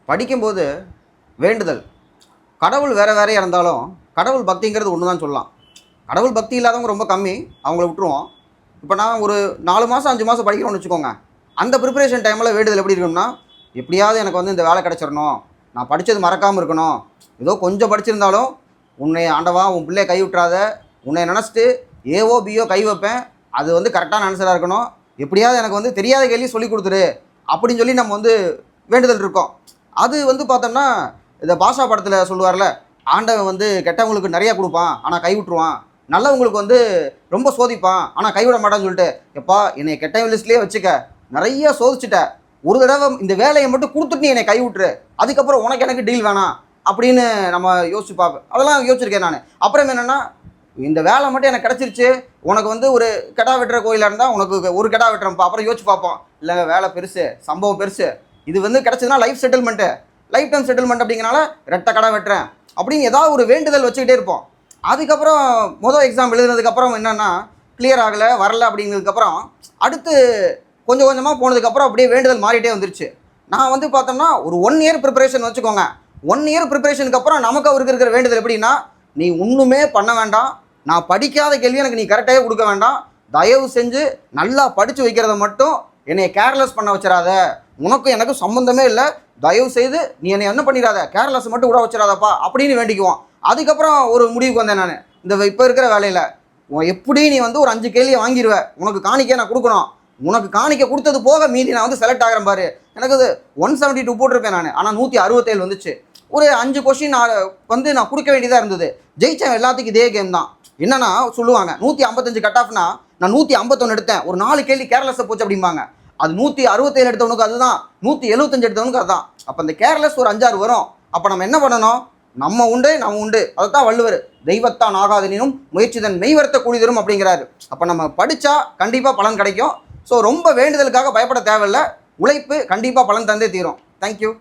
படிக்கும்போது வேண்டுதல் கடவுள் வேறு வேறையாக இருந்தாலும் கடவுள் பக்திங்கிறது ஒன்று தான் சொல்லலாம். கடவுள் பக்தி இல்லாதவங்க ரொம்ப கம்மி, அவங்கள விட்டுருவோம். இப்போ நான் ஒரு 4 மாதம் 5 மாதம் படிக்கிறோன்னு வச்சுக்கோங்க. அந்த ப்ரிப்பரேஷன் டைமில் வேண்டுதல் எப்படி இருக்கும்னா, எப்படியாவது எனக்கு வந்து இந்த வேலை கிடச்சிடணும், நான் படித்தது மறக்காமல் இருக்கணும், ஏதோ கொஞ்சம் படிச்சிருந்தாலும் உன்னை ஆண்டவா உன் பிள்ளைய கை விட்டுறாத, உன்னை நினச்சிட்டு ஏஓ பிஓ கை வைப்பேன், அது வந்து கரெக்டான ஆன்சராக இருக்கணும், எப்படியாவது எனக்கு வந்து தெரியாத கேள்வி சொல்லி கொடுத்துரு அப்படின்னு சொல்லி நம்ம வந்து வேண்டுதல் இருக்கோம். அது வந்து பார்த்தோம்னா இந்த பாஷா படத்தில் சொல்லுவார்ல, ஆண்டவன் வந்து கெட்டவங்களுக்கு நிறையா கொடுப்பான் ஆனால் கை விட்டுருவான், நல்லவங்களுக்கு வந்து ரொம்ப சோதிப்பான் ஆனால் கைவிட மாட்டான்னு சொல்லிட்டு, எப்பா என்னை கெட்டவன் லிஸ்ட்லேயே வச்சுக்க, நிறைய சோதிச்சுட்ட, ஒரு தடவை இந்த வேலையை மட்டும் கொடுத்துட்டு நீ என்னை கை விட்டுரு, அதுக்கப்புறம் உனக்கு எனக்கு டீல் வேணாம் அப்படின்னு நம்ம யோசிச்சு பார்ப்பேன். அதெல்லாம் யோசிச்சிருக்கேன் நான். அப்புறம் என்னென்னா, இந்த வேலை மட்டும் எனக்கு கிடச்சிருச்சு, உனக்கு வந்து ஒரு கெடா வெட்டுற கோயிலாக இருந்தால் உனக்கு ஒரு கெடா வெட்டுறப்பா, அப்புறம் யோசிச்சு பார்ப்போம், இல்லை வேலை பெருசு, சம்பவம் பெருசு, இது வந்து கிடச்சதுன்னா life settlement, lifetime settlement அப்படிங்கிறனால ரெட்டை கடை வெட்டுறேன் அப்படின்னு ஏதாவது ஒரு வேண்டுதல் வச்சுக்கிட்டே இருப்போம். அதுக்கப்புறம் மொதல் எக்ஸாம் எழுதுனதுக்கப்புறம் என்னென்னா கிளியர் ஆகலை வரல அப்படிங்கிறதுக்கப்புறம் அடுத்து கொஞ்சம் கொஞ்சமாக போனதுக்கப்புறம் அப்படியே வேண்டுதல் மாறிட்டே வந்துருச்சு. நான் வந்து பார்த்தோம்னா ஒரு 1 இயர் ப்ரிப்பரேஷன் வச்சுக்கோங்க. 1 இயர் ப்ரிப்பரேஷனுக்கு அப்புறம் நமக்கு அவருக்கு இருக்கிற வேண்டுதல் எப்படின்னா, நீ ஒன்றுமே பண்ண வேண்டாம், நான் படிக்காத கேள்வி எனக்கு நீ கரெக்டாகவே கொடுக்க வேண்டாம், தயவு செஞ்சு நல்லா படித்து வைக்கிறத மட்டும் என்னை கேர்லெஸ் பண்ண வச்சிடாத, உனக்கும் எனக்கும் சம்மந்தமே இல்லை, தயவு செய்து நீ என்னை என்ன பண்ணிடாத, கேர்லெஸ் மட்டும் விட வச்சிடாதப்பா அப்படின்னு வேண்டிக்குவோம். அதுக்கப்புறம் ஒரு முடிவுக்கு வந்தேன் நான், இந்த இப்போ இருக்கிற வேலையில் எப்படி நீ வந்து ஒரு 5 கேள்வியை வாங்கிடுவ, உனக்கு காணிக்க நான் கொடுக்கணும், உனக்கு காணிக்க கொடுத்தது போக மீதி நான் வந்து செலக்ட் ஆகிறேன் பாரு, எனக்கு அது 172 போட்டிருப்பேன் நான், ஆனால் 167 வந்துச்சு. ஒரு 5 கொஸ்டின் வந்து நான் கொடுக்க வேண்டியதாக இருந்தது. ஜெயிச்சேன். எல்லாத்துக்கும் இதே கேம் தான். என்னன்னா சொல்லுவாங்க 155 கட் ஆஃப்னா நான் 151 எடுத்தேன், ஒரு 4 கேள்வி கேர்லெஸ்ஸை போச்சு அப்படிம்பாங்க. அது 167 எடுத்தவனுக்கு அதுதான், 175 எடுத்தவனுக்கு அதுதான். அப்போ அந்த கேர்லெஸ் ஒரு 5-6 வரும். அப்போ நம்ம என்ன பண்ணணும், நம்ம உண்டு நம்ம உண்டு, அதைத்தான் வள்ளுவர் தெய்வத்தான் ஆகாதெனினும் முயற்சிதன் மெய்வர்த்த கூலி தரும் அப்படிங்கிறாரு. அப்போ நம்ம படித்தா கண்டிப்பாக பலன் கிடைக்கும். ஸோ ரொம்ப வேண்டுதலுக்காக பயப்பட தேவையில்லை, உழைப்பு கண்டிப்பாக பலன் தந்தே தீரும். தேங்க்யூ.